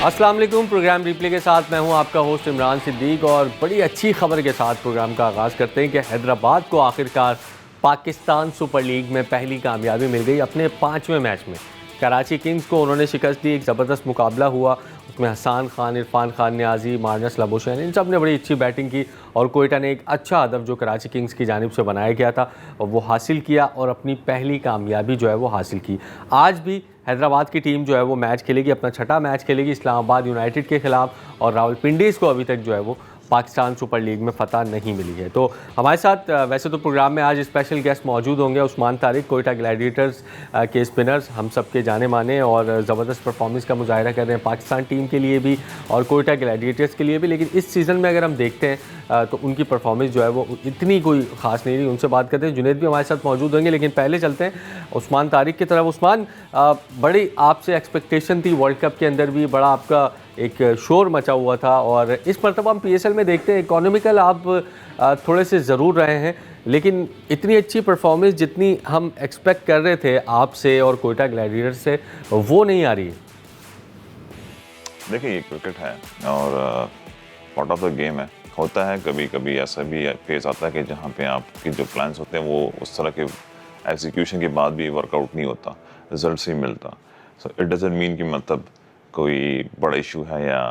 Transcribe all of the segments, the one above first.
अस्सलाम वालेकुम। Programme replay के साथ मैं हूं आपका होस्ट इमरान सिद्दीक और बड़ी अच्छी खबर के साथ प्रोग्राम का आगाज़ करते हैं कि हैदराबाद को आखिरकार पाकिस्तान सुपर लीग में पहली कामयाबी मिल गई। अपने 5वें मैच में कराची किंग्स को उन्होंने शिकस्त दी। एक ज़बरदस्त मुकाबला हुआ, उसमें हसन खान, इरफान खान नियाजी, मार्नस लबुशैन, इन सब ने बड़ी अच्छी बैटिंग की और कोयटा ने एक अच्छा हदफ जो कराची किंग्स की जानिब से बनाया गया था वो हासिल किया और अपनी पहली कामयाबी जो है वो हासिल की। आज भी हैदराबाद की टीम जो है वो मैच खेलेगी, अपना छठा मैच खेलेगी इस्लामाबाद यूनाइटेड के खिलाफ और रावलपिंडीज़ को अभी तक जो है वो पाकिस्तान सुपर लीग में फ़तह नहीं मिली है। तो हमारे साथ वैसे तो प्रोग्राम में आज स्पेशल गेस्ट मौजूद होंगे। उस्मान तारिक, कोयटा ग्लैडिएटर्स के स्पिनर्स, हम सब के जाने माने और ज़बरदस्त परफॉर्मेंस का मुजाहरा कर रहे हैं पाकिस्तान टीम के लिए भी और कोयटा ग्लैडिएटर्स के लिए भी। लेकिन इस सीज़न में अगर हम देखते हैं तो उनकी परफॉर्मेंस जो है वो इतनी कोई ख़ास नहीं रही। उनसे बात करते हैं। जुनैद भी हमारे साथ मौजूद होंगे, लेकिन पहले चलते हैं उस्मान तारिक की तरफ। उस्मान, बड़ी आपसे एक्सपेक्टेशन थी, वर्ल्ड कप के अंदर भी बड़ा आपका एक शोर मचा हुआ था और इस मरतबा हम पीएसएल में देखते हैं इकोनॉमिकल आप थोड़े से ज़रूर रहे हैं, लेकिन इतनी अच्छी परफॉर्मेंस जितनी हम एक्सपेक्ट कर रहे थे आपसे और कोयटा ग्लैडिएटर्स से वो नहीं आ रही है। देखिए, ये क्रिकेट है और पार्ट ऑफ द गेम है। होता है कभी कभी ऐसा भी फेज आता है कि जहाँ पे आपके जो प्लान्स होते हैं वो उस तरह के एग्जीक्यूशन के बाद भी वर्कआउट नहीं होता, रिजल्ट से ही मिलता। सो इट डजंट मीन कि मतलब कोई बड़ा इशू है या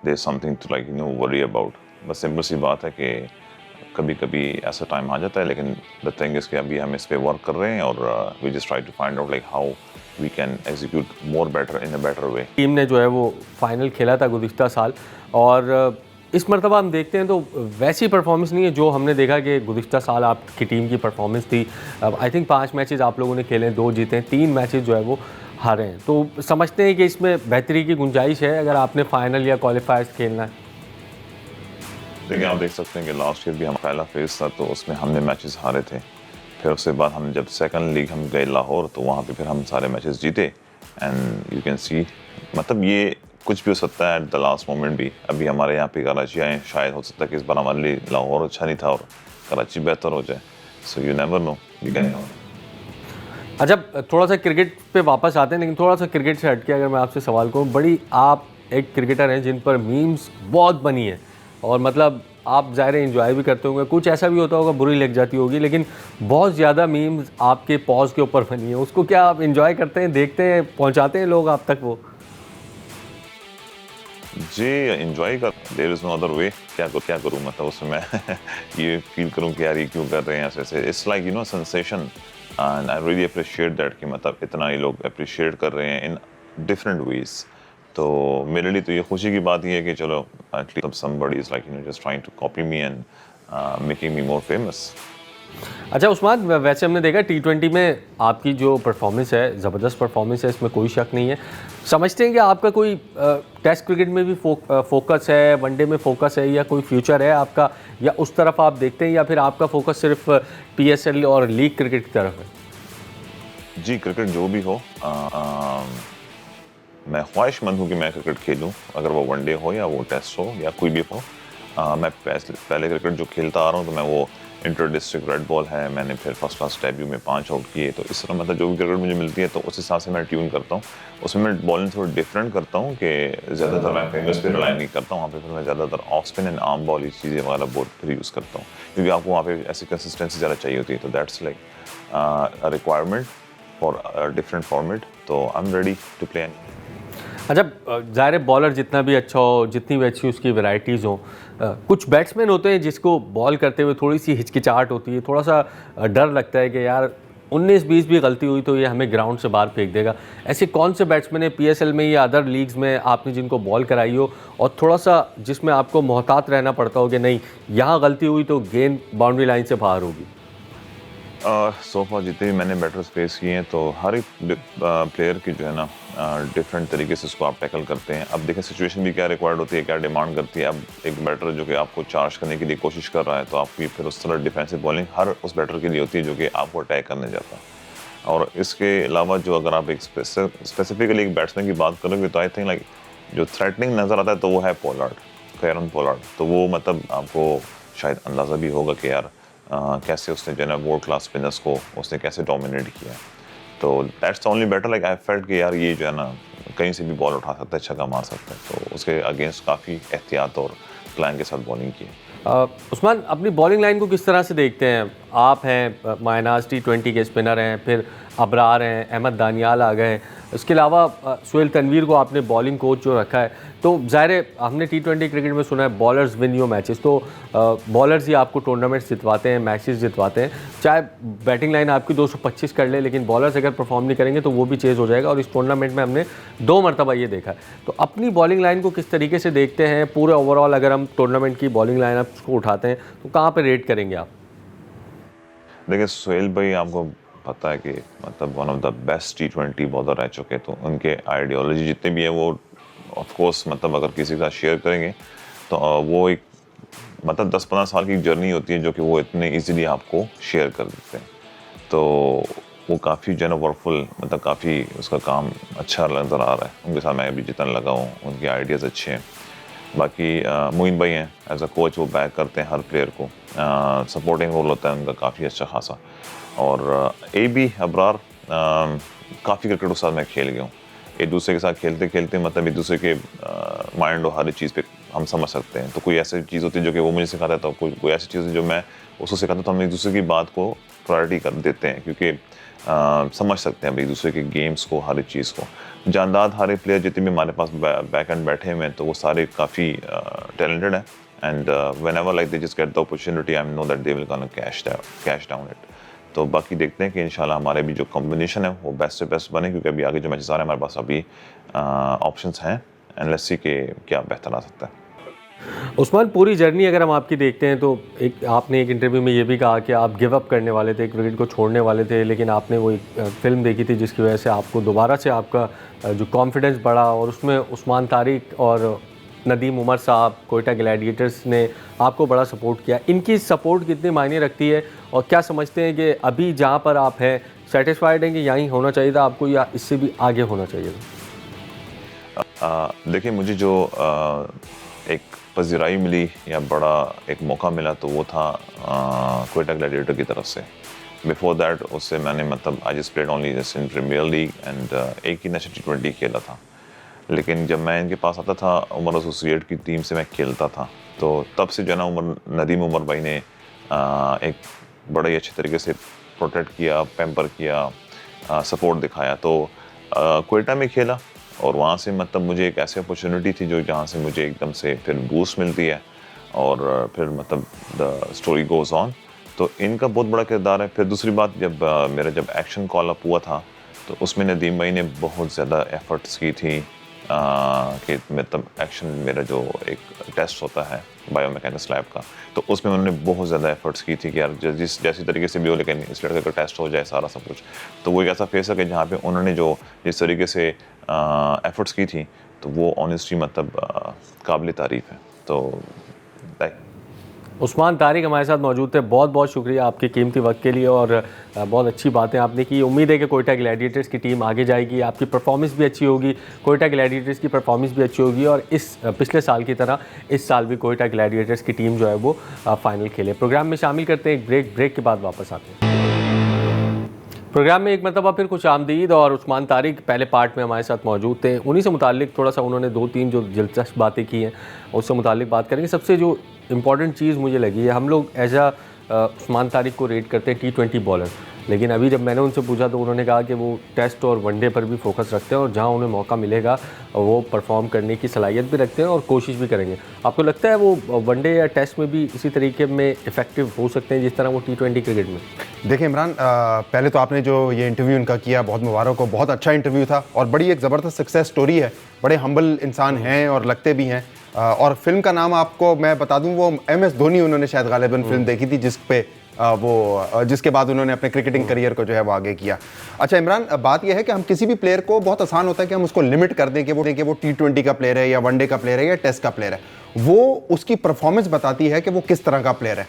there something to like worry about. बस सिंपल सी बात है कि कभी कभी ऐसा टाइम आ जाता है, लेकिन द थिंग इज़ कि अभी हम इस पे वर्क कर रहे हैं और we just try to find out like how we can execute more better in a better way. Team ने जो है वो फाइनल खेला था गुज़िश्ता साल और इस मरतबा हम देखते हैं तो वैसी परफॉर्मेंस नहीं है जो हमने देखा कि गुज़िश्ता साल आपकी टीम की परफॉर्मेंस थी। आई थिंक 5 मैचेस आप लोगों ने खेले, 2 जीते हैं, 3 मैचेस जो है वो हारे हैं। तो समझते हैं कि इसमें बेहतरी की गुंजाइश है अगर आपने फाइनल या क्वालिफायर्स खेलना है। देखिए, आप देख सकते हैं कि लास्ट ईयर भी हम पहला फेज था तो उसमें हमने मैचेस हारे थे। फिर उसके बाद हम जब सेकंड लीग हम गए लाहौर तो वहाँ पे फिर हम सारे मैचेस जीते। एंड यू कैन सी मतलब ये कुछ भी हो सकता है एट द लास्ट मोमेंट भी। अभी हमारे यहाँ पे कराची आए, शायद हो सकता है कि इस बार हमारे लिए लाहौर अच्छा नहीं था और कराची बेहतर हो जाए। So you never know, you can. अच्छा, थोड़ा सा क्रिकेट पे वापस आते हैं, लेकिन थोड़ा सा क्रिकेट से हटके अगर मैं आपसे सवाल करूँ, बड़ी आप एक क्रिकेटर हैं जिन पर मीम्स बहुत बनी है और मतलब आप ज़ाहिर एंजॉय भी करते होंगे, कुछ ऐसा भी होता होगा बुरी लग जाती होगी, लेकिन बहुत ज़्यादा मीम्स आपके पॉज के ऊपर बनी है। उसको क्या आप एंजॉय करते हैं, देखते हैं, पहुंचाते हैं लोग आप तक वो? जी, एंजॉय कर, there is no other way. क्या करूँ मतलब उसमें मैं ये फील करूँ कि यार ये क्यों कर रहे हैं ऐसे। It's like sensation and I really appreciate that कि मतलब इतना ही लोग अप्रिशिएट कर रहे हैं इन डिफरेंट वेज। तो मेरे लिए तो ये खुशी की बात ये है कि चलो at least somebody is like just trying to copy me and making me more famous. अच्छा उस्मान, वैसे हमने देखा T20 में आपकी जो परफॉर्मेंस है, ज़बरदस्त परफॉर्मेंस है, इसमें कोई शक नहीं है। समझते हैं कि आपका कोई टेस्ट क्रिकेट में भी फोकस है, वनडे में फोकस है या कोई फ्यूचर है आपका, या उस तरफ आप देखते हैं या फिर आपका फोकस सिर्फ PSL और लीग क्रिकेट की तरफ है? जी, क्रिकेट जो भी हो, मैं ख्वाहिशमंद हूँ कि मैं क्रिकेट खेलूँ, अगर वो वनडे हो या वो टेस्ट हो या कोई भी हो। मैं पहले क्रिकेट जो खेलता आ रहा हूँ तो मैं वो इंटर डिस्ट्रिक्ट रेड बॉल है, मैंने फिर फर्स्ट क्लास डेब्यू में 5 आउट किए। तो इस तरह मतलब जो भी क्रिकेट मुझे मिलती है तो उस हिसाब से मैं ट्यून करता हूँ। उसमें मैं बॉलिंग थोड़ा डिफरेंट करता हूँ कि ज़्यादातर मैं फेमस पे रिलाई नहीं करता हूँ। वहाँ पे फिर मैं ज़्यादातर off spin and arm ball, ये चीज़ें वगैरह बहुत फिर यूज़ करता हूँ, क्योंकि आपको वहाँ पे ऐसी कंसिस्टेंसी ज़्यादा चाहिए होती है। तो that's like a requirement for different format. तो I am ready to play. अच्छा, ज़ाहिर है बॉलर जितना भी अच्छा हो, जितनी भी अच्छी उसकी वैरायटीज़ हों, कुछ बैट्समैन होते हैं जिसको बॉल करते हुए थोड़ी सी हिचकिचाहट होती है, थोड़ा सा डर लगता है कि यार 19-20 भी गलती हुई तो ये हमें ग्राउंड से बाहर फेंक देगा। ऐसे कौन से बैट्समैन है PSL में या अदर लीग्स में आपने जिनको बॉल कराई हो और थोड़ा सा जिसमें आपको मोहतात रहना पड़ता हो कि नहीं यहाँ गलती हुई तो गेंद बाउंड्री लाइन से बाहर होगी? सो फार जितने भी मैंने बैटर्स फेस किए हैं तो हर एक प्लेयर की जो है ना डिफरेंट तरीके से उसको आप टैकल करते हैं। अब देखें सिचुएशन भी क्या रिक्वायर्ड होती है, क्या डिमांड करती है। अब एक बैटर जो कि आपको चार्ज करने के लिए कोशिश कर रहा है तो आपकी फिर उस तरह डिफेंसिव बॉलिंग हर उस बैटर के लिए होती है जो कि आपको अटैक करने जाता है। और इसके अलावा जो अगर आप एक स्पेसिफिकली एक बैट्समैन की बात करोगे तो आई थिंक लाइक जो थ्रेटनिंग नज़र आता है तो वो है पोलार्ड, कैरन पोलार्ड। तो वो मतलब आपको शायद अंदाज़ा भी होगा कि यार कैसे उसने जो है ना वर्ल्ड क्लास स्पिनर्स को उसने कैसे डोमिनेट किया। तो that's only better like I felt कि यार ये जो है ना कहीं से भी बॉल उठा सकता है, छक्का मार सकता है, तो उसके अगेंस्ट काफ़ी एहतियात और प्लान के साथ बॉलिंग की। उस्मान, अपनी बॉलिंग लाइन को किस तरह से देखते हैं? आप हैं, मायनाज T20 के स्पिनर हैं, फिर अबरार हैं, अहमद दानियाल आ गए, उसके अलावा सुहेल तनवीर को आपने बॉलिंग कोच जो रखा है, तो ज़ाहिर है हमने T20 क्रिकेट में सुना है बॉलर्स विन योर मैचेस, तो बॉलर्स ही आपको टूर्नामेंट्स जितवाते हैं, मैचेस जितवाते हैं। चाहे बैटिंग लाइन आपकी 225 कर ले, लेकिन बॉलर्स अगर परफॉर्म नहीं करेंगे तो वो भी चेज़ हो जाएगा, और इस टूर्नामेंट में हमने 2 मरतबा ये देखा है। तो अपनी बॉलिंग लाइन को किस तरीके से देखते हैं पूरे ओवरऑल? अगर हम टूर्नामेंट की बॉलिंग लाइन को उठाते हैं तो कहाँ पर रेट करेंगे आप? देखिए सुहेल भाई, आपको पता है कि मतलब one of the best T20 bowler रह चुके, तो उनके आइडियोलॉजी जितने भी है वो ऑफ कोर्स मतलब अगर किसी के साथ शेयर करेंगे तो वो एक मतलब 10-15 साल की जर्नी होती है जो कि वो इतने इजीली आपको शेयर कर देते हैं। तो वो काफ़ी जो है ना वर्कफुल, मतलब काफ़ी उसका काम अच्छा नज़र आ रहा है। उनके साथ मैं भी जितना लगा हूँ, उनके आइडियाज़ अच्छे हैं। बाकी मोइन भाई हैं एज अ कोच, वो बैक करते हैं हर प्लेयर को, सपोर्टिंग रोल होता है उनका काफ़ी अच्छा खासा। और AB अबरार काफ़ी क्रिकेट के साथ मैं खेल गया हूँ। एक दूसरे के साथ खेलते खेलते मतलब एक दूसरे के माइंड और हर एक चीज़ पे हम समझ सकते हैं। तो कोई ऐसी चीज़ होती है जो कि वो मुझे सिखाता है, तो कोई ऐसी चीज़ जो मैं उसको सिखाता हूँ, तो हम एक दूसरे की बात को प्रायोरिटी कर देते हैं, क्योंकि समझ सकते हैं हम एक दूसरे के गेम्स को, हर एक चीज़ को। जानदाद हर एक प्लेयर जितने भी हमारे पास बैक एंड बैठे हुए हैं, तो वो सारे काफ़ी टैलेंटेड हैं। And whenever like they just get the opportunity, I know that they will gonna cash down it. तो बाकी देखते हैं कि इंशाल्लाह हमारे भी जो कॉम्बिनेशन है वो बेस्ट से बेस्ट बने, क्योंकि अभी आगे जो मैचेस आ रहे हैं हमारे पास अभी ऑप्शंस हैं, एंड लेट्स सी कि क्या बेहतर आ सकता है। उस्मान, पूरी जर्नी अगर हम आपकी देखते हैं तो आपने एक इंटरव्यू में ये भी कहा कि आप गिव अप करने वाले थे, क्रिकेट को छोड़ने वाले थे, लेकिन आपने वो एक फ़िल्म देखी थी जिसकी वजह से आपको दोबारा से आपका जो कॉन्फिडेंस बढ़ा, और उसमें उस्मान तारिक और नदीम उमर साहब, कोयटा ग्लैडिएटर्स ने आपको बड़ा सपोर्ट किया। इनकी सपोर्ट कितने मायने रखती है, और क्या समझते हैं कि अभी जहाँ पर आप हैं सेटिस्फाइड हैं कि यहीं होना चाहिए था आपको, या इससे भी आगे होना चाहिए था? देखिए, मुझे जो एक पज़िराई मिली या बड़ा एक मौका मिला, तो वो था कोयटा ग्लैडिएटर की तरफ से। बिफोर दैट उससे मैंने मतलब I just played only just in premier league, and एक ही नेशनल T20 खेला था। लेकिन जब मैं इनके पास आता था, उमर एसोसिएट की टीम से मैं खेलता था, तो तब से जो है ना नदीम उमर भाई ने एक बड़े ही अच्छे तरीके से प्रोटेक्ट किया, पैम्पर किया, सपोर्ट दिखाया। तो कोयटा में खेला, और वहाँ से मतलब मुझे एक ऐसी अपॉर्चुनिटी थी जो जहाँ से मुझे एकदम से फिर बूस्ट मिलती है, और फिर मतलब द स्टोरी गोज़ ऑन। तो इनका बहुत बड़ा किरदार है। फिर दूसरी बात, जब मेरा एक्शन कॉल अप हुआ था, तो उसमें नदीम भाई ने बहुत ज़्यादा एफर्ट्स की थी कि मतलब एक्शन मेरा जो एक टेस्ट होता है बायोमैकेनिक्स लैब का, तो उसमें उन्होंने बहुत ज़्यादा एफर्ट्स की थी कि यार जैसी तरीके से भी हो, लेकिन इस लड़के का टेस्ट हो जाए सारा सब कुछ। तो वो एक ऐसा फेस है कि जहाँ पे उन्होंने जो जिस तरीके से एफर्ट्स की थी, तो वो ऑनेस्टली मतलब काबिल तारीफ़ है। तो उस्मान तारिक हमारे साथ मौजूद थे। बहुत बहुत शुक्रिया आपके कीमती वक्त के लिए, और बहुत अच्छी बातें आपने की। उम्मीद है कि कोयटा ग्लैडिएटर्स की टीम आगे जाएगी, आपकी परफॉर्मेंस भी अच्छी होगी, कोयटा ग्लैडिएटर्स की परफॉर्मेंस भी अच्छी होगी, और इस पिछले साल की तरह इस साल भी कोयटा ग्लैडिएटर्स की टीम जो है वो फाइनल खेले। प्रोग्राम में शामिल करते हैं एक ब्रेक के बाद वापस आते हैं। प्रोग्राम में एक मरतबा फिर कुछ आमदीद, और उस्मान तारिक पहले पार्ट में हमारे साथ मौजूद थे। उन्हीं से मुतालिक थोड़ा सा उन्होंने 2-3 जो दिलचस्प बातें की हैं उससे मुतालिक बात करेंगे। सबसे जो इम्पॉर्टेंट चीज़ मुझे लगी है, हम लोग एज उस्मान तारिक को रेट करते हैं T20 बॉलर, लेकिन अभी जब मैंने उनसे पूछा तो उन्होंने कहा कि वो टेस्ट और वनडे पर भी फोकस रखते हैं, और जहां उन्हें मौका मिलेगा वो परफॉर्म करने की सलाहियत भी रखते हैं और कोशिश भी करेंगे। आपको लगता है वो वनडे या टेस्ट में भी इसी तरीके में इफेक्टिव हो सकते हैं जिस तरह वो T20 क्रिकेट में? देखिए इमरान, पहले तो आपने जो ये इंटरव्यू इनका किया, बहुत मुबारक हो, बहुत अच्छा इंटरव्यू था, और बड़ी एक ज़बरदस्त सक्सेस स्टोरी है। बड़े हम्बल इंसान हैं और लगते भी हैं। और फिल्म का नाम आपको मैं बता दूं, वो MS धोनी उन्होंने शायद गालिबन फिल्म देखी थी, जिसके बाद उन्होंने अपने क्रिकेटिंग करियर को जो है वो आगे किया। अच्छा इमरान, बात यह है कि हम किसी भी प्लेयर को, बहुत आसान होता है कि हम उसको लिमिट कर दें कि वो T20 का प्लेयर है या वनडे का प्लेयर है या टेस्ट का प्लेयर है। वो उसकी परफॉर्मेंस बताती है कि वो किस तरह का प्लेयर है।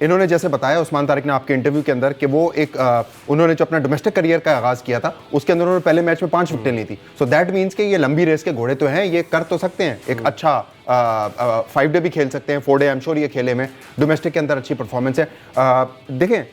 इन्होंने जैसे बताया उस्मान तारिक ने आपके इंटरव्यू के अंदर कि वो उन्होंने जो अपना डोमेस्टिक करियर का आगाज़ किया था उसके अंदर उन्होंने पहले मैच में 5 विकेटें ली थी। सो दैट मीन्स कि ये लंबी रेस के घोड़े तो हैं, ये कर तो सकते हैं, एक अच्छा 5 डे भी खेल सकते हैं, 4 डे आई एम श्योर ये खेले में, डोमेस्टिक के अंदर अच्छी परफॉर्मेंस है। देखें,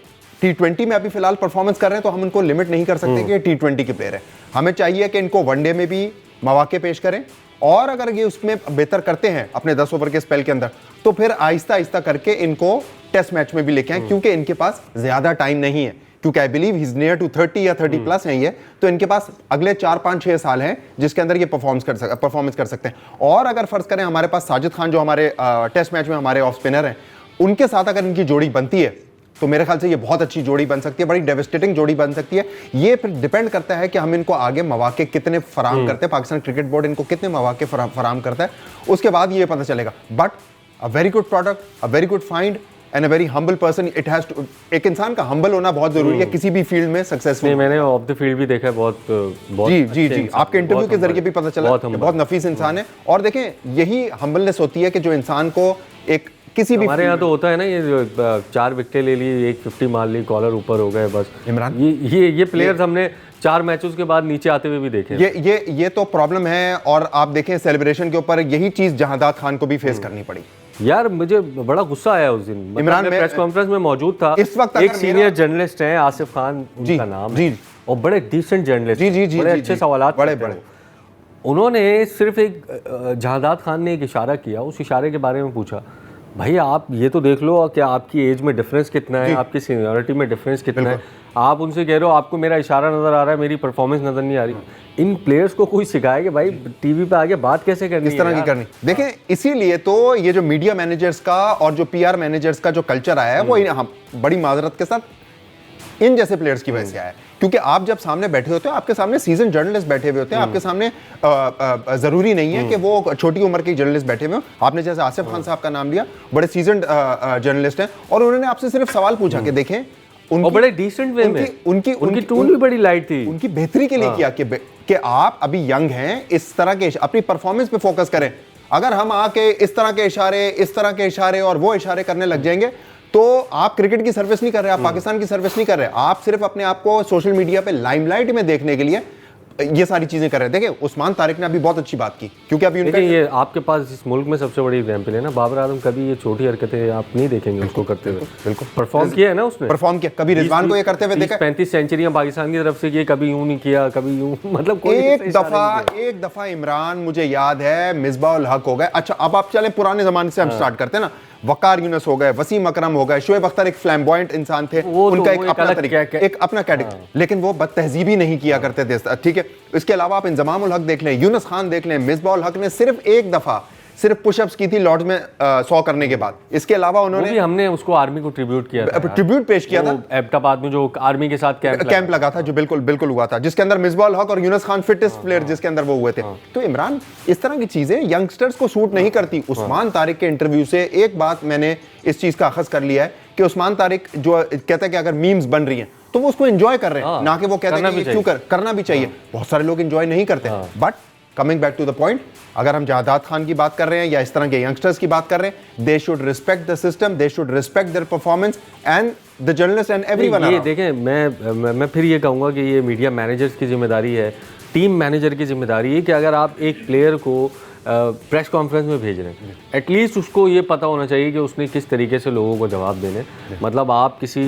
T20 में अभी फिलहाल परफॉर्मेंस कर रहे हैं तो हम उनको लिमिट नहीं कर सकते कि ये T20 के प्लेयर है। हमें चाहिए कि इनको वनडे में भी मौके पेश करें, और अगर ये उसमें बेहतर करते हैं अपने 10 ओवर के स्पेल के अंदर, तो फिर आहिस्ता आहिस्ता करके इनको टेस्ट मैच में भी लेके आए, क्योंकि इनके पास ज्यादा टाइम नहीं है, क्योंकि I believe he is near to 30 या 30 प्लस है ये, तो इनके पास अगले 4-5-6 साल हैं जिसके अंदर ये परफॉर्मेंस कर सकते हैं। और अगर फर्ज करें हमारे पास साजिद खान जो हमारे टेस्ट मैच में हमारे ऑफ स्पिनर हैं, उनके साथ अगर इनकी जोड़ी बनती है तो मेरे ख्याल से ये बहुत अच्छी जोड़ी बन सकती है, बड़ी डेविस्टेटिंग जोड़ी बन सकती है। ये फिर डिपेंड करता है कि हम इनको आगे मौके कितने फराम करते हैं, पाकिस्तान क्रिकेट बोर्ड इनको कितने मौके फराम करता है, उसके बाद ये पता चलेगा। But a very good product, a very good find and a very humble person. It has to, एक इंसान का हम्बल होना बहुत जरूरी है किसी भी फील्ड में सक्सेसफुल। मैंने ऑफ द फील्ड भी देखा है, बहुत जी आपके इंटरव्यू के जरिए भी पता चला बहुत नफीस इंसान है। और देखें, यही हम्बलनेस होती है कि जो इंसान को एक किसी भी हमारे यहाँ तो होता है ना, ये जो 4 विकेटें ले ली, 150 मार ली, कॉलर ऊपर हो गए बस। इमरान, ये प्लेयर्स हमने 4 मैचेस के बाद नीचे आते हुए भी देखे। ये तो प्रॉब्लम है। और आप देखें सेलिब्रेशन के ऊपर यही चीज जहादात खान को भी फेस करनी पड़ी। यार मुझे बड़ा गुस्सा आया उस दिन, इमरान, मैं प्रेस कॉन्फ्रेंस में मौजूद था। इस वक्त एक सीनियर जर्नलिस्ट हैं, आसिफ खान उनका नाम है, और बड़े डिसेंट जर्नलिस्ट, बड़े अच्छे सवालात बड़े। उन्होंने सिर्फ एक जहादात खान ने एक इशारा किया, उस इशारे के बारे में पूछा, भाई आप ये तो देख लो कि आपकी एज में डिफरेंस कितना है, आपकी सीनियरिटी में डिफरेंस कितना है। आप उनसे कह रहे हो आपको मेरा इशारा नजर आ रहा है, मेरी परफॉर्मेंस नजर नहीं आ रही। इन प्लेयर्स को कोई सिखाए कि भाई टीवी पे आगे बात कैसे करनी है, इस तरह की करनी। देखें, इसीलिए तो ये जो मीडिया मैनेजर्स का और जो पीआर मैनेजर्स का जो कल्चर आया है, वो बड़ी माजरत के साथ इन जैसे प्लेयर्स की वजह से आया है। क्योंकि आप जब सामने बैठे होते हो, आपके सामने सीजन जर्नलिस्ट बैठे हुए होते हैं, आपके सामने जरूरी नहीं है कि वो छोटी उम्र के जर्नलिस्ट बैठे हुए हो। आपने जैसे आसिफ खान साहब का नाम लिया, बड़े सीजन जर्नलिस्ट हैं, और उन्होंने आपसे सिर्फ सवाल पूछा कि देखें, और बड़े डिसेंट वे में उनकी टोन भी बड़ी लाइट थी, उनकी बेहतरी के लिए किया कि आप अभी यंग हैं, इस तरह के अपनी परफॉर्मेंस पे फोकस करें। अगर हम आके इस तरह के इशारे और वो इशारे करने लग जाएंगे तो आप क्रिकेट की सर्विस नहीं कर रहे, आप पाकिस्तान की सर्विस नहीं कर रहे, आप सिर्फ अपने आप को सोशल मीडिया पे लाइमलाइट में देखने के लिए ये सारी चीजें कर रहे हैं। देखिए, उस्मान तारिक ने अभी बहुत अच्छी बात की, क्योंकि अभी उनका ये आपके पास इस मुल्क में सबसे बड़ी एग्जांपल है ना, बाबर आजम। कभी ये छोटी हरकतें आप नहीं देखेंगे उसको करते हुए। बिल्कुल परफॉर्म किया है ना उसने, परफॉर्म किया। कभी रिजवान को ये करते हुए देखा, 35 सेंचुरियां पाकिस्तान की तरफ से किए, कभी यूं नहीं किया, कभी यूं, मतलब एक दफा इमरान, मुझे याद है, मिसबाह उल हक हो गए। अच्छा, अब आप चले पुराने जमाने से हम स्टार्ट करते हैं ना, वकार यूनुस हो गए, वसीम अकरम हो गए, शोएब अख्तर एक फ्लैम्बॉयंट इंसान थे, उनका एक अपना तरीका, एक अपना कैटेगरी, लेकिन वो बदतहजीबी नहीं किया करते थे, ठीक है। इसके अलावा आप इंजमाम उल हक देख लें, यूनुस खान देख लें, मिसबाह उल हक ने सिर्फ एक दफा सिर्फ पुशअप्स की थी लॉर्ड्स में 100 करने के बाद। इसके अलावा उन्होंने हमने उसको आर्मी को ट्रिब्यूट किया था, ट्रिब्यूट पेश किया था एबटाबाद में, जो आर्मी के साथ कैंप लगा था, जो बिल्कुल हुआ था, जिसके अंदर मिसबाह उल हक और यूनुस खान फिटेस्ट प्लेयर जिसके अंदर वो हुए थे। तो इमरान, इस तरह की चीजें यंगस्टर्स को सूट नहीं करती। उस्मान तारिक के इंटरव्यू से एक बात मैंने इस चीज का अखज़ कर लिया है कि उस्मान तारिक जो कहता है कि अगर मीम्स बन रही हैं तो वो उसको एंजॉय कर रहे हैं, ना कि वो कहते हैं कि क्यों करना भी चाहिए। बहुत सारे लोग एंजॉय नहीं करते। But coming back to the point, अगर हम जहादात खान की बात कर रहे हैं या इस तरह के यंगस्टर्स की बात कर रहे हैं, they should respect the system, they should respect their performance and the journalist and everyone. ये देखें, मैं फिर ये कहूँगा कि ये मीडिया मैनेजर्स की जिम्मेदारी है, टीम मैनेजर की जिम्मेदारी है कि अगर आप एक प्लेयर को प्रेस कॉन्फ्रेंस में भेज रहे हैं, एटलीस्ट उसको ये पता होना चाहिए कि उसने किस तरीके से लोगों को जवाब देने। मतलब आप किसी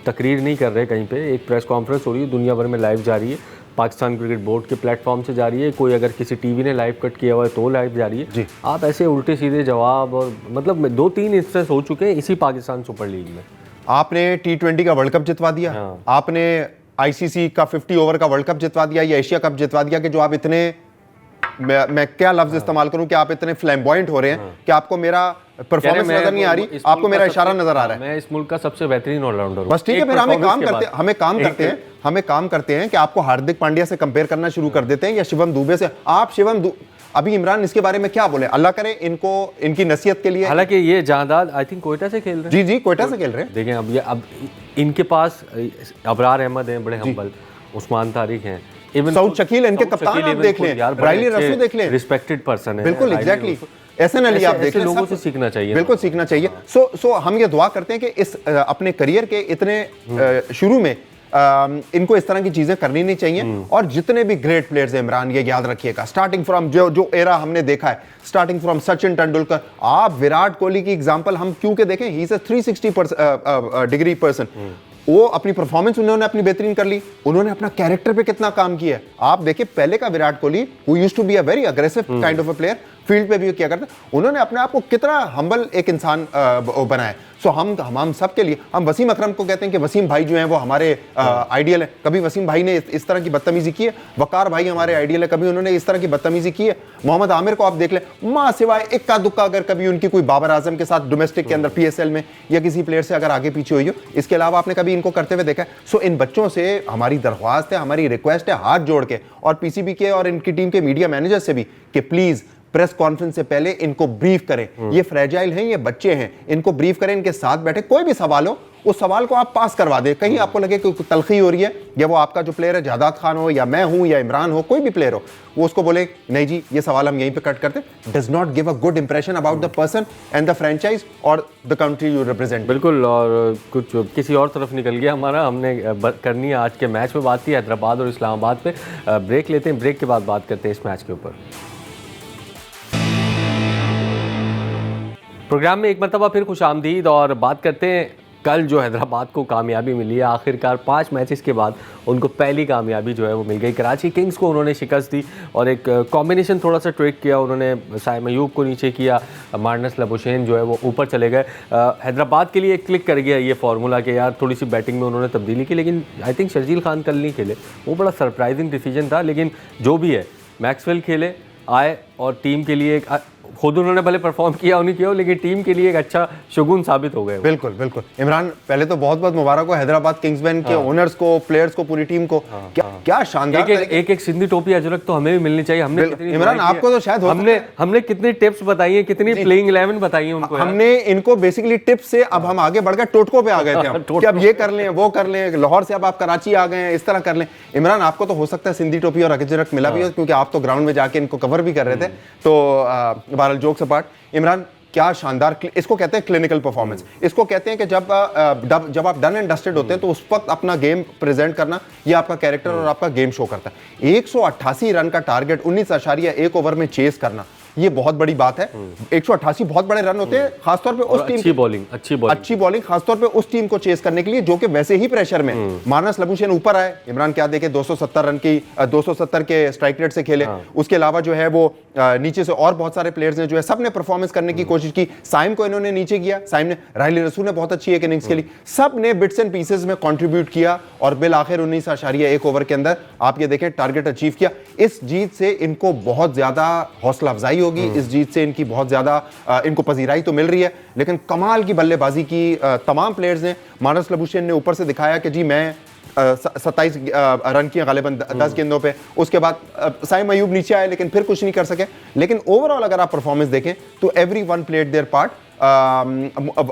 तकरीर नहीं कर रहे कहीं पे, एक प्रेस कॉन्फ्रेंस हो रही है, दुनिया भर में लाइव जा रही है, पाकिस्तान क्रिकेट बोर्ड के प्लेटफॉर्म से जा रही है, कोई अगर किसी टीवी ने लाइव कट किया हुआ है तो लाइव जा रही है। आप ऐसे उल्टे सीधे जवाब, और मतलब 2-3 इंस्टेंस हो चुके हैं इसी पाकिस्तान सुपर लीग में। आपने T20 का वर्ल्ड कप जितवा दिया, आपने ICC का 50 ओवर का वर्ल्ड कप जितवा दिया, या एशिया कप जितवा दिया, कि जो आप इतने, मैं क्या लफ्ज इस्तेमाल करूं, कि आप इतने फ्लैम्बॉयंट हो रहे हैं कि आपको मेरा परफॉर्मेंस नजर नहीं आ रही, आपको मेरा इशारा नजर आ रहा है। मैं इस मुल्क का सबसे बेहतरीन ऑलराउंडर हूं। बस ठीक है, फिर हमें काम करते हैं कि आपको हार्दिक पांड्या से कंपेयर करना शुरू कर देते हैं, या शिवम दुबे से। आप अभी इमरान इसके बारे में क्या बोले? अल्लाह करे इनको, इनकी नसीहत के लिए। हालांकि ये जहादात आई थिंक कोयटा से खेल रहे हैं। जी कोयटा से खेल रहे हैं। देखें, अब इनके पास अबरार अहमद हैं, बड़े हम्बल, उस्मान तारिक हैं, इवन सऊद शकील, इनके कप्तान आप देख लें, ब्राइली रसू देख लें, रिस्पेक्टेड पर्सन है। बिल्कुल एग्जैक्टली, एहसन अली आप देख लें, लोगों से सीखना चाहिए, बिल्कुल सीखना चाहिए। सो हम ये दुआ करते हैं कि इस अपने करियर के इतने शुरू में इनको इस तरह की चीजें करनी नहीं चाहिए। और जितने भी ग्रेट प्लेयर्स हैं इमरान, ये याद रखिएगा, स्टार्टिंग फ्रॉम जो एरा हमने देखा है, स्टार्टिंग फ्रॉम सचिन तेंदुलकर, आप विराट कोहली की एग्जांपल हम क्योंकि देखें, he is a 360 degree person. वो अपनी परफॉर्मेंस उन्होंने अपनी बेहतरीन कर ली, उन्होंने अपना कैरेक्टर पे कितना काम किया है। आप देखिए पहले का Virat Kohli who used to be a very aggressive kind of a player, field पे भी किया करते, उन्होंने अपने आप को कितना हम्बल एक इंसान बनाया। सो हम सब के लिए, हम वसीम अकरम को कहते हैं कि वसीम भाई जो हैं वो हमारे आइडियल है। कभी वसीम भाई ने इस तरह की बदतमीजी की है? वकार भाई हमारे आइडियल है, कभी उन्होंने इस तरह की बदतमीजी की है? मोहम्मद आमिर को आप देख लें, मां सिवाय इक्का दुक्का अगर कभी उनकी कोई बाबर आजम के साथ डोमेस्टिक के अंदर पीएसएल में या किसी प्लेयर से अगर आगे पीछे हुई हो, इसके अलावा आपने कभी इनको करते हुए देखा है? सो इन बच्चों से हमारी दरख्वास्त है, हमारी रिक्वेस्ट है हाथ जोड़ के, और पीसीबी के और इनकी टीम के मीडिया मैनेजर से भी, कि प्लीज प्रेस कॉन्फ्रेंस से पहले इनको ब्रीफ करें। ये फ्रेजाइल हैं, ये बच्चे हैं, इनको ब्रीफ करें, इनके साथ बैठे, कोई भी सवाल हो उस सवाल को आप पास करवा दें। कहीं आपको लगे कि तलखी हो रही है, या वो आपका जो प्लेयर है जादाद खान हो या मैं हूं या इमरान हो, कोई भी प्लेयर हो, वो उसको बोले नहीं जी ये सवाल हम यहीं पे कट करते, does not give a good impression about the person and the franchise और द कंट्री यू रिप्रेजेंट। बिल्कुल, और कुछ किसी और तरफ निकल गया हमारा। हमने करनी है आज के मैच में बात की, हैदराबाद और इस्लामाबाद पे। ब्रेक लेते हैं, ब्रेक के बाद बात करते हैं इस मैच के ऊपर। प्रोग्राम में एक मरतबा फिर खुशामदीद, और बात करते हैं कल जो हैदराबाद को कामयाबी मिली है। आखिरकार 5 मैचेस के बाद उनको पहली कामयाबी जो है वो मिल गई। कराची किंग्स को उन्होंने शिकस्त दी और एक कॉम्बिनेशन थोड़ा सा ट्रिक किया उन्होंने, साइम अयूब को नीचे किया, मार्नस लबुशेन जो है वो ऊपर चले गए। हैदराबाद के लिए क्लिक कर गया ये फार्मूला कि यार थोड़ी सी बैटिंग में उन्होंने तब्दीली की, लेकिन आई थिंक शर्जील खान कल नहीं खेले, वो बड़ा सरप्राइजिंग डिसीजन था। लेकिन जो भी है, मैक्सवेल खेले, आए और टीम के लिए खुद उन्होंने भले परफॉर्म किया उन्हीं किया, लेकिन टीम के लिए एक अच्छा शगुन साबित हो गए। बिल्कुल बिल्कुल। इमरान, पहले तो बहुत बहुत मुबारक हो हैदराबाद किंग्समैन के ओनर्स को, प्लेयर्स को, पूरी टीम को। क्या शानदार एक सिंधी टोपी अजरक तो हमें भी मिलनी चाहिए। हमने इमरान आपको तो शायद हमने कितनी टिप्स बताई है, कितनी प्लेइंग 11 बताई है उनको। हमने इनको बेसिकली टिप्स से अब हम आगे बढ़ गए टोटकों पे आ गए थे कि अब ये कर लें, वो कर लें, लाहौर से अब आप कराची आ गए हैं, इस तरह कर लें। इमरान, आपको तो हो सकता है सिंधी टोपी और अजरक मिला भी हो, क्योंकि आप तो ग्राउंड में जाके इनको कवर भी कर रहे थे। तो बहरहाल जोक्स अपार्ट, इमरान क्या शानदार, इसको कहते हैं क्लिनिकल परफॉर्मेंस। इसको कहते हैं कि जब आप डन एंड डस्टेड होते हैं तो उस वक्त अपना गेम प्रेजेंट करना, ये आपका कैरेक्टर और आपका गेम शो करता है। 188 रन का टारगेट 19.1 ओवर में चेस करना, ये बहुत बड़ी बात है। 188 बहुत बड़े रन होते हैं, खासतौर पे उस टीम अच्छी बॉलिंग खासतौर पे उस टीम को चेस करने के लिए जो कि वैसे ही प्रेशर में। मार्नस लबुशेन ऊपर आए, इमरान क्या देखे 270 रन की 270 के स्ट्राइक रेट से खेले। उसके अलावा जो है वो नीचे से और बहुत सारे प्लेयर्स ने जो है सबने परफॉर्मेंस करने की कोशिश की। साइम को इन्होंने नीचे किया, साइम ने, राहिल रसूल ने बहुत अच्छी एक इनिंग्स खेली, सब ने बिट्स एंड पीसेस में कंट्रीब्यूट किया और बिल आखिर 19.1 ओवर के अंदर आप ये देखें टारगेट अचीव किया। इस जीत से इनको बहुत ज्यादा हौसला अफजाई होगी, इस जीत से इनकी बहुत ज्यादा इनको पजीराई तो मिल रही है, लेकिन कमाल की बल्लेबाजी की तमाम प्लेयर्स ने। मार्नस लबुशेन ने ऊपर से दिखाया कि जी मैं 27 रन किए गालिबन 10 गेंदों पे। उसके बाद साइम अयूब नीचे आए लेकिन फिर कुछ नहीं कर सके। लेकिन ओवरऑल अगर आप परफॉर्मेंस देखें तो every one played there part.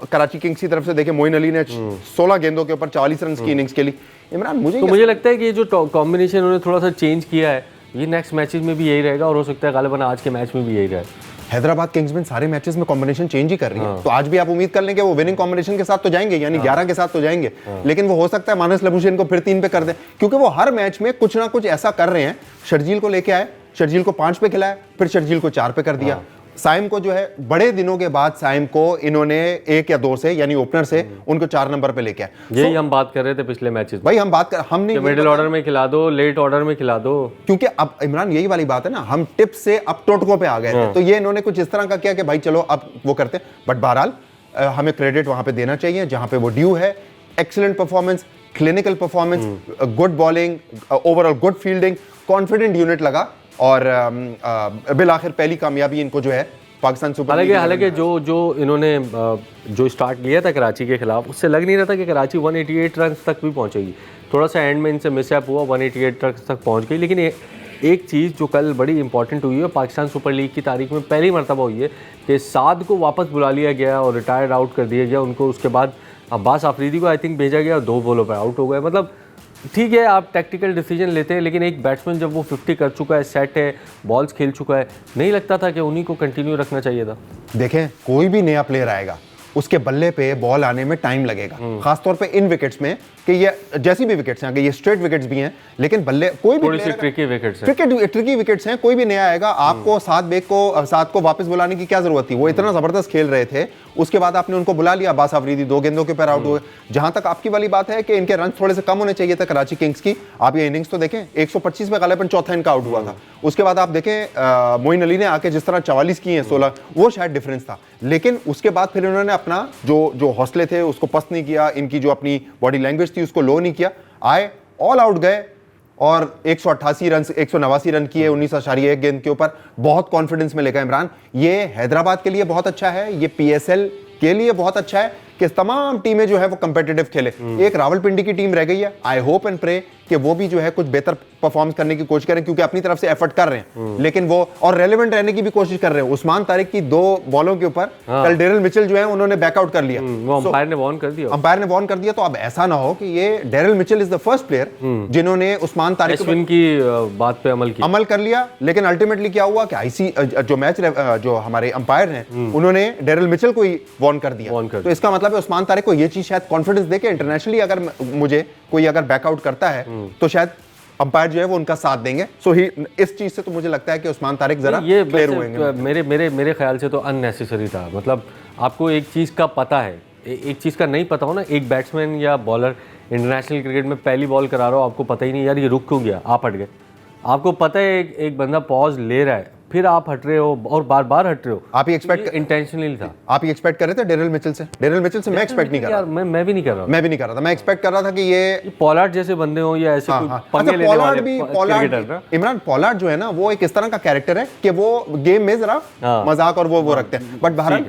Karachi Kings की तरफ से देखें, मोइन अली ने 16 गेंदों के ऊपर 44 रन की इनिंग्स खेली। इमरान, मुझे लगता है कि ये जो कॉम्बिनेशन उन्होंने थोड़ा सा चेंज किया है, ये नेक्स्ट मैचेस में भी यही रहेगा और हो सकता है गालिबन आज के मैच में भी यही रहे। हैदराबाद किंग्समैन सारे मैचेस में कॉम्बिनेशन चेंज ही कर रही है, तो आज भी आप उम्मीद कर लें कि वो विनिंग कॉम्बिनेशन के साथ तो जाएंगे, यानी 11 के साथ तो जाएंगे। लेकिन वो हो सकता है मार्नस लबुशेन को फिर 3 पे कर दें, क्योंकि वो हर मैच में कुछ ना कुछ ऐसा कर रहे हैं। शर्जील को लेके आए, शर्जील को 5 पे खिलाया, फिर शर्जील को 4 पे कर दिया। साइम को जो है बड़े दिनों के बाद साइम को इन्होंने 1 या 2 से यानी ओपनर से उनको 4 नंबर पे लेके आए। यही हम बात कर रहे थे पिछले मैचेस भाई, हम बात कर, हमने मिडिल ऑर्डर में खिला दो, लेट ऑर्डर में खिला दो, क्योंकि अब इमरान यही वाली बात है ना, हम टिप्स से अब टोटकों पे आ गए थे। तो ये इन्होंने कुछ इस तरह का किया कि भाई चलो अब वो करते। बट बहरहाल हमें क्रेडिट वहां पे देना चाहिए जहां पे वो ड्यू है। Excellent performance, clinical performance, good bowling, overall good fielding, confident unit लगा और बिल आखिर पहली कामयाबी इनको जो है पाकिस्तान सुपर लीग। हालांकि जो इन्होंने जो स्टार्ट लिया था कराची के खिलाफ, उससे लग नहीं रहा था कि कराची 188 रन तक भी पहुंचेगी। थोड़ा सा एंड में इनसे मिसअप हुआ, 188 रन तक पहुंच गई। लेकिन एक चीज़ जो कल बड़ी इंपॉर्टेंट हुई है, पाकिस्तान सुपर लीग की तारीख में पहली मरतबा हुई है कि साद को वापस बुला लिया गया और रिटायर्ड आउट कर दिया गया उनको। उसके बाद अब्बास आफरीदी को आई थिंक भेजा गया और 2 बॉलों पर आउट हो गए। मतलब ठीक है, आप टैक्टिकल डिसीजन लेते हैं, लेकिन एक बैट्समैन जब वो 50 कर चुका है, सेट है, बॉल्स खेल चुका है, नहीं लगता था कि उन्हीं को कंटिन्यू रखना चाहिए था? देखें, कोई भी नया प्लेयर आएगा उसके बल्ले पे बॉल आने में टाइम लगेगा, खासतौर पे इन विकेट्स में कि ये जैसी भी विकेट्स हैं, ये स्ट्रेट विकेट्स भी हैं, लेकिन बल्ले कोई भी ट्रिकी विकेट्स हैं, कोई भी नया आएगा, आपको सात को वापस बुलाने की क्या जरूरत थी? वो इतना जबरदस्त खेल रहे थे, उसके बाद आपने उनको बुला लिया, बास अफरीदी 2 गेंदों के ऊपर आउट हुए। जहां तक आपकी वाली बात है कि इनके रन थोड़े से कम होने चाहिए थे कराची किंग्स की, आप ये इनिंग्स तो देखें, 125 में गालिबन चौथा इनका आउट हुआ था। उसके बाद आप देखें मोइन अली ने आके जिस तरह 44 किए हैं 16, वो शायद डिफरेंस था, लेकिन उसके बाद फिर इन्होंने अपना जो हौसले थे उसको पस्त नहीं किया, इनकी जो अपनी बॉडी लैंग्वेज थी उसको लो नहीं किया, आए ऑल आउट गए और 188 रन 189 रन किए 19.1 गेंद के ऊपर। बहुत कॉन्फिडेंस में लेगा इमरान। ये हैदराबाद के लिए बहुत अच्छा है, ये पीएसएल के लिए बहुत अच्छा है कि तमाम टीमें जो है वो कंपेटिटिव खेले। एक रावलपिंडी की टीम रह गई है, आई होप एंड प्रे कि वो भी जो है कुछ बेहतर परफॉर्म करने की कोशिश करें, क्योंकि अपनी तरफ से एफर्ट कर रहे हैं, लेकिन वो और रेलेवेंट रहने की भी कोशिश कर रहे हैं। उस्मान तारिक की 2 बॉलों के ऊपर कल डेरिल मिचेल जो है उन्होंने बैकआउट कर लिया, वो अंपायर ने वार्न कर दिया। तो अब ऐसा ना हो कि ये Daryl Mitchell is the first player जिन्होंने उस्मान तारिक की बात पे अमल कर लिया, लेकिन अल्टीमेटली क्या हुआ कि आईसी जो हमारे अंपायर हैं उन्होंने डेरिल मिचेल को ही वार्न कर दिया। तो इसका मतलब है उस्मान तारिक को ये चीज शायद कॉन्फिडेंस दे के इंटरनेशनली अगर मुझे कोई अगर बैकआउट करता है तो शायद अंपायर जो है वो उनका साथ देंगे। सो ही इस चीज से तो मुझे लगता है कि उस्मान तारिक जरा ये क्लियर हुए। मेरे ख्याल से तो अननेसेसरी था। मतलब आपको एक चीज का पता है, एक चीज का नहीं पता हो ना, एक बैट्समैन या बॉलर इंटरनेशनल क्रिकेट में पहली बॉल करा रहा हो, आपको पता ही नहीं यार ये रुक क्यों गया, आप हट गए। आपको पता है एक बंदा पॉज ले रहा है, फिर आप हट रहे हो और बार बार हट रहे हो। आप ही एक्सपेक्ट इंटेंशनली था, आप ही एक्सपेक्ट कर रहे थे डेरिल मिचेल से मैं एक्सपेक्ट नहीं कर रहा। मैं भी नहीं कर रहा। मैं एक्सपेक्ट कर रहा था कि ये पोलार्ड जैसे बंदे हो या ऐसे कोई पंगे लेने वाले क्रिकेटर ना। इमरान पोलार्ड जो है ना वो एक इस तरह का कैरेक्टर है कि वो गेम में जरा मजाक और वो रखते हैं, बट बहरहाल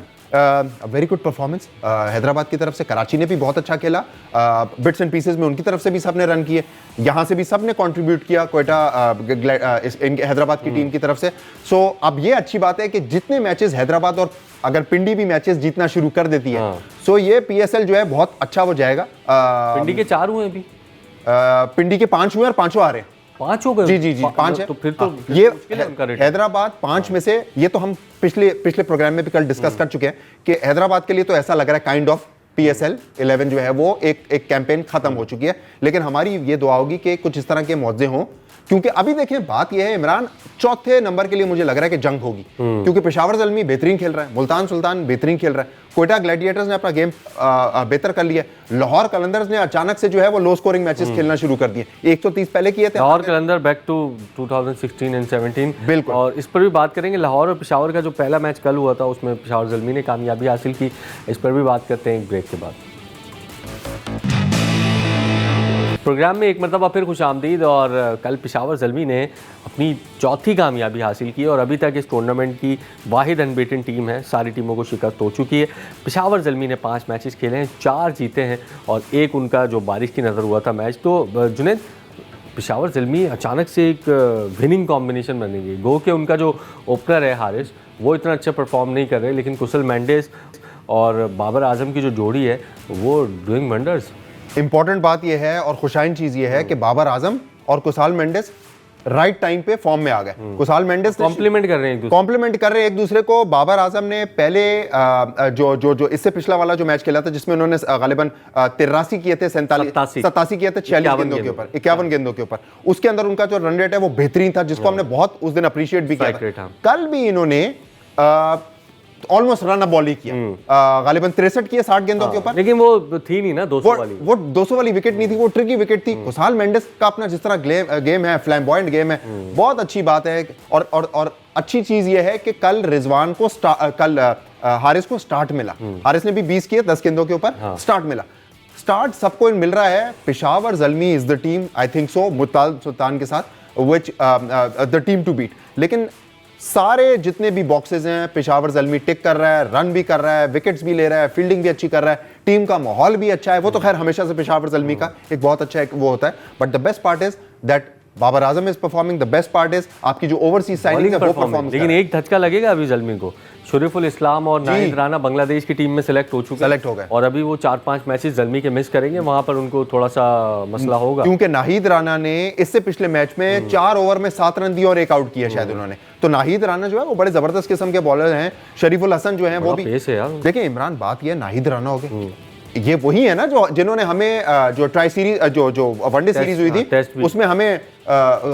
वेरी गुड परफॉर्मेंस हैदराबाद की तरफ से। कराची ने भी बहुत अच्छा खेला, बिट्स एंड पीसेस में उनकी तरफ से भी सबने रन किए, यहाँ से भी सबने कंट्रीब्यूट किया कोयटा हैदराबाद की टीम की तरफ से। सो अब ये अच्छी बात है कि जितने मैचेस हैदराबाद और अगर पिंडी भी मैचेस जीतना शुरू कर देती है सो ये पीएसएल जो है बहुत अच्छा हो जाएगा। पिंडी के 4 हुए अभी, पिंडी के 5 हुए और 5 आ रहे हैं। 5 हो गए? जी 5 है। तो फिर तो ये हैदराबाद 5 में से, ये तो हम पिछले प्रोग्राम में भी कल डिस्कस कर चुके हैं कि हैदराबाद के लिए तो ऐसा लग रहा है काइंड ऑफ पीएसएल 11 जो है वो एक कैंपेन खत्म हो चुकी है, लेकिन हमारी ये दुआ होगी कि कुछ इस तरह के मौजे हों, क्योंकि अभी देखिए बात यह है इमरान, चौथे नंबर के लिए मुझे लग रहा है कि जंग होगी, क्योंकि पेशावर ज़ल्मी बेहतरीन खेल रहा है, मुल्तान सुल्तान बेहतरीन खेल रहा है, कोयटा ग्लैडिएटर्स ने अपना गेम बेहतर कर लिया, लाहौर कलंदर्स ने अचानक से जो है वो लो स्कोरिंग मैचेस खेलना शुरू कर दिए। 130 पहले किए थे लाहौर कलंदर बैक टू 2016 एंड 17। बिल्कुल, और इस पर भी बात करेंगे। लाहौर और पेशावर का जो पहला मैच कल हुआ था उसमें पेशावर ज़ल्मी ने कामयाबी हासिल की, इस पर भी बात करते हैं एक ब्रेक के बाद। प्रोग्राम में एक मरतबा फिर खुशामदीद। और कल पेशावर ज़ल्मी ने अपनी चौथी कामयाबी हासिल की और अभी तक इस टूर्नामेंट की वाहिद अनबीटन टीम है, सारी टीमों को शिकस्त हो चुकी है। पेशावर ज़ल्मी ने 5 मैचेस खेले हैं, 4 जीते हैं और एक उनका जो बारिश की नज़र हुआ था मैच। तो जुनैद, पेशावर ज़ल्मी अचानक से एक विनिंग कॉम्बिनेशन बन गई। गो के उनका जो ओपनर है हारिस वो इतना अच्छा परफॉर्म नहीं कर रहे, लेकिन कुशल मेंडिस और बाबर आजम की जो जोड़ी है वो डूइंग वंडर्स। इंपॉर्टेंट बात यह है और खुशाइन चीज़ ये है कि बाबर आजम और कुशाल मेंडिस राइट टाइम पे फॉर्म में आ गए। कुशाल मेंडिस कॉम्प्लीमेंट कर रहे हैं एक दूसरे को। बाबर आजम ने पहले जो इससे पिछला वाला जो मैच खेला था जिसमें उन्होंने गालिबन 83 किए थे, 87 किए थे 46 गेंदों के ऊपर, 51 गेंदों के ऊपर, उसके अंदर उनका जो रन रेट है वो बेहतरीन था, जिसको हमने बहुत उस दिन अप्रिशिएट भी किया था। कल भी इन्होंने ऑलमोस्ट रन बॉल ही किया, गालिबन 63 किए 60 गेंदों के ऊपर, लेकिन वो थी नहीं ना 200 वाली, वो 200 वाली विकेट नहीं थी, वो ट्रिकी विकेट थी। कुशाल मेंडिस का अपना जिस तरह गेम है, फ्लैम्बॉयंट गेम है, बहुत अच्छी बात है। और अच्छी चीज ये है कि कल रिजवान को हारिस को स्टार्ट मिला। हारिस ने भी 20 किए 10 गेंदों के ऊपर, स्टार्ट मिला। स्टार्ट सबको मिल रहा है। Peshawar Zalmi is the team, I think so, Multan Sultan के साथ, which the team to beat. लेकिन सारे जितने भी बॉक्सेस हैं पेशावर ज़ल्मी टिक कर रहा है, रन भी कर रहा है, विकेट्स भी ले रहा है, फील्डिंग भी अच्छी कर रहा है, टीम का माहौल भी अच्छा है। वो तो खैर हमेशा से पेशावर ज़ल्मी का एक बहुत अच्छा वो होता है, but the best part is that Babar Azam is performing, the best part is आपकी जो ओवरसीज साइनिंग है वो परफॉर्म। लेकिन एक धचका लगेगा अभी ज़ल्मी को, शरीफुल इस्लाम और नाहिद राना बांग्लादेश की टीम में सेलेक्ट हो गए और अभी वो 4-5 मैचेस ज़ल्मी के मिस करेंगे, वहां पर उनको थोड़ा सा मसला होगा, क्योंकि नाहिद राना ने इससे पिछले मैच में 4 ओवर में 7 रन दिए और 1 आउट किया शायद उन्होंने। तो नाहिद राना जो है वो बड़े जबरदस्त किस्म के बॉलर हैं, शरीफुल हसन जो है वो भी देखिए। इमरान बात ये नाहिद राना हो गए, ये वही है ना जो जिन्होंने हमें जो ट्राई सीरीज जो वनडे सीरीज हुई थी उसमें हमें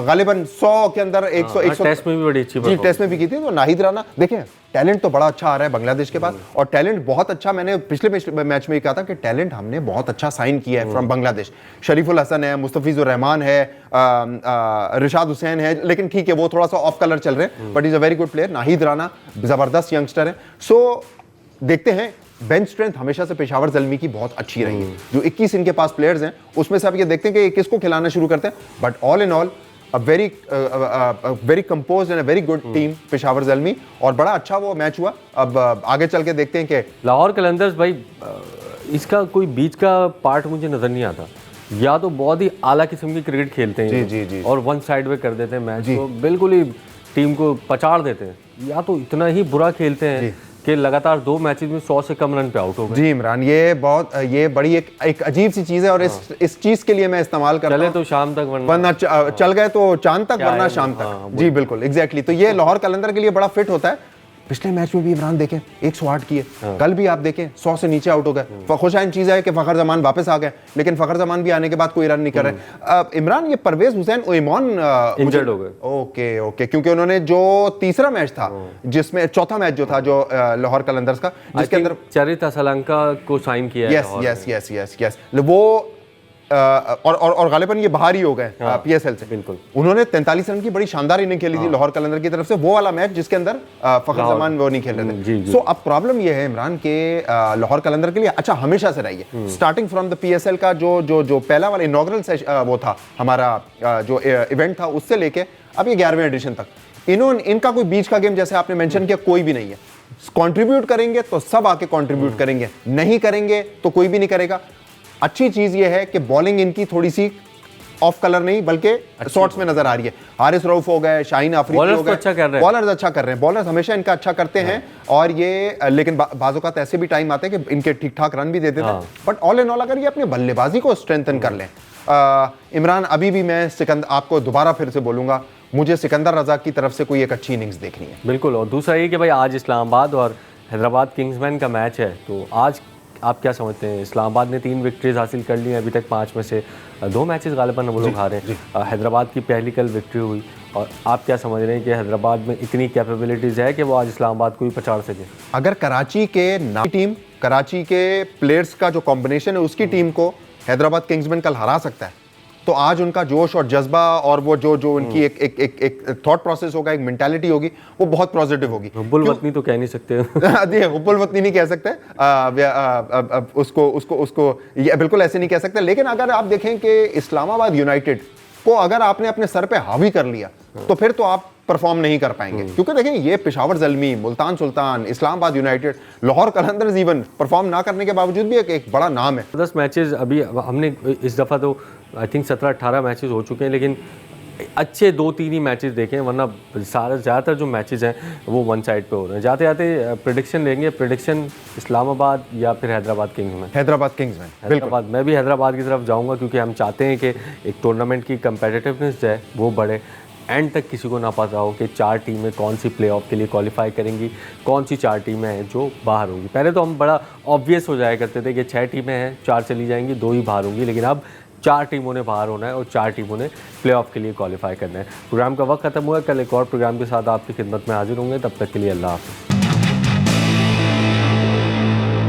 गालिबन 100 के अंदर 100 टेस्ट में भी बड़ी अच्छी जी टेस्ट में भी की थी। तो नाहिद राना देखें टैलेंट तो बड़ा अच्छा आ रहा है बांग्लादेश के पास, और टैलेंट बहुत अच्छा, मैंने पिछले मैच में ही कहा था कि टैलेंट हमने बहुत अच्छा साइन किया है फ्रॉम बांग्लादेश। शरीफुल हसन है, मुस्तफिजुर रहमान है, रिशाद हुसैन है, लेकिन ठीक है वो थोड़ा सा ऑफ कलर चल रहे हैं, but is a very good player. Nahid Rana जबरदस्त यंगस्टर है। सो देखते हैं, बेंच स्ट्रेंथ हमेशा से पेशावर ज़ल्मी की बहुत अच्छी रही है। जो 21 इनके पास प्लेयर्स हैं उसमें से आप ये देखते हैं कि किसको खिलाना शुरू करते हैं, but all in all a very composed and a very good team Peshawar Zalmi, और बड़ा अच्छा वो मैच हुआ। अब आगे चल के देखते हैं कि लाहौर कलंदर्स भाई, इसका कोई बीच का पार्ट मुझे नजर नहीं आता, या तो बहुत ही आला किस्म की क्रिकेट खेलते हैं जी। और वन साइड पे कर देते हैं मैच को, बिल्कुल ही टीम को पचाड़ देते हैं, या तो इतना ही बुरा खेलते हैं कि लगातार 2 मैचेस में 100 से कम रन पे आउट हो गए। जी इमरान, ये बड़ी एक अजीब सी चीज़ है, और इस चीज़ के लिए मैं इस्तेमाल करता हूं, चले तो शाम तक वरना चल गए तो चांद तक, वरना शाम तक। जी बिल्कुल एग्जैक्टली। तो ये लाहौर कलंदर के लिए बड़ा फिट होता है। पिछले मैच में भी इमरान देखें 108 किए, कल भी आप देखें 100 से नीचे आउट हो गए। खुशाइन चीज़ है कि फ़खर जमान वापस आ गए, लेकिन फ़खर जमान भी आने के बाद कोई रन नहीं कर रहे। इमरान, ये परवेज हुसैन ओईमान इंजर्ड हो गए। ओके, क्योंकि उन्होंने जो तीसरा मैच था, जिसमें चौथा मैच जो था जो लाहौर कलंदर्स का, जिसके अंदर चरित असलंका को साइन किया है। यस वो और गालिबन ये बाहर ही हो गए पीएसएल से। बिल्कुल, उन्होंने 43 रन की बड़ी शानदार इनिंग खेली थी लाहौर कलंदर की तरफ से, वो वाला मैच जिसके अंदर फखर जमान वो नहीं खेल रहे थे। सो अब प्रॉब्लम ये है इमरान के लाहौर कलंदर के लिए अच्छा हमेशा से रही है, स्टार्टिंग फ्रॉम द पीएसएल का जो पहला वाला इनॉग्रल वो था हमारा जो इवेंट था, उससे लेके अब ये 11वें एडिशन तक इनका कोई बीच का गेम जैसे आपने मेंशन किया कोई भी नहीं है। कंट्रीब्यूट करेंगे तो सब आके कंट्रीब्यूट करेंगे, नहीं करेंगे तो कोई भी नहीं करेगा। अच्छी चीज ये है कि बॉलिंग इनकी थोड़ी सी ऑफ कलर नहीं बल्कि शॉट्स में नजर आ रही है। हारिस रऊफ हो गए, शाहीन आफरीदी हो गए, बॉलर्स अच्छा कर रहे हैं, बॉलर्स हमेशा इनका अच्छा करते हैं। और ये लेकिन बाज़ औक़ात ऐसे भी टाइम आते हैं कि इनके ठीक ठाक रन भी देते थे, बट ऑल इन ऑल अगर ये अपनी बल्लेबाजी को स्ट्रेंथन कर लें। इमरान, अभी भी मैं आपको दोबारा फिर से बोलूंगा, मुझे सिकंदर रजा की तरफ से कोई एक अच्छी इनिंग्स देखनी है। बिल्कुल, और दूसरा ये कि भाई आज इस्लामाबाद और हैदराबाद किंग्समैन का मैच है, तो आज आप क्या समझते हैं? इस्लामाबाद ने 3 विक्ट्रीज हासिल कर ली हैं अभी तक 5 में से 2 मैचेस गालिबन वो लोग हारे। हैदराबाद की पहली कल विक्ट्री हुई, और आप क्या समझ रहे हैं कि हैदराबाद में इतनी कैपेबिलिटीज़ है कि वो आज इस्लामाबाद को भी पछाड़ सके? अगर कराची के टीम, कराची के प्लेयर्स का जो कॉम्बिनेशन है उसकी टीम को हैदराबाद किंग्समैन कल हरा सकता है, तो आज उनका जोश और जज्बा और वो जो उनकी एक थॉट प्रोसेस होगा, एक मेंटालिटी होगी, वो बहुत पॉजिटिव होगी। हुब्बुल वतनी तो कह नहीं सकते। हुब्बुल वतनी नहीं कह सकते, उसको ये बिल्कुल ऐसे नहीं कह सकते। लेकिन अगर आप देखें कि इस्लामाबाद यूनाइटेड को अगर आपने अपने सर पे हावी कर लिया तो फिर तो आप परफॉर्म नहीं कर पाएंगे, क्योंकि देखें ये Peshawar Zalmi, Multan Sultan, Islamabad United, Lahore Qalandars even perform ना करने के बावजूद भी एक बड़ा नाम है। 10 मैचेस अभी हमने इस दफ़ा तो आई थिंक 17-18 मैचेस हो चुके हैं, लेकिन अच्छे 2-3 ही मैचेस देखे हैं, वरना ज़्यादातर जो मैचेस हैं वो वन साइड पे हो रहे हैं। जाते जाते प्रेडिक्शन लेंगे, प्रेडिक्शन इस्लामाबाद या फिर हैदराबाद किंग्समैन? हैदराबाद, मैं भी हैदराबाद की तरफ जाऊंगा, क्योंकि हम चाहते हैं कि एक टूर्नामेंट की कंपेटिटिवनेस जो है वो बढ़े। एंड तक किसी को ना पता हो कि 4 टीमें कौन सी प्लेऑफ के लिए क्वालिफाई करेंगी, कौन सी 4 टीमें हैं जो बाहर होंगी। पहले तो हम बड़ा ऑब्वियस हो जाया करते थे कि 6 टीमें हैं, 4 चली जाएंगी, 2 ही बाहर होंगी, लेकिन अब 4 टीमों ने बाहर होना है और 4 टीमों ने प्लेऑफ के लिए क्वालिफाई करना है। प्रोग्राम का वक्त खत्म हुआ, कल एक और प्रोग्राम के साथ आपकी खिदमत में हाजिर होंगे, तब तक के लिए अल्लाह हाफ़िज़।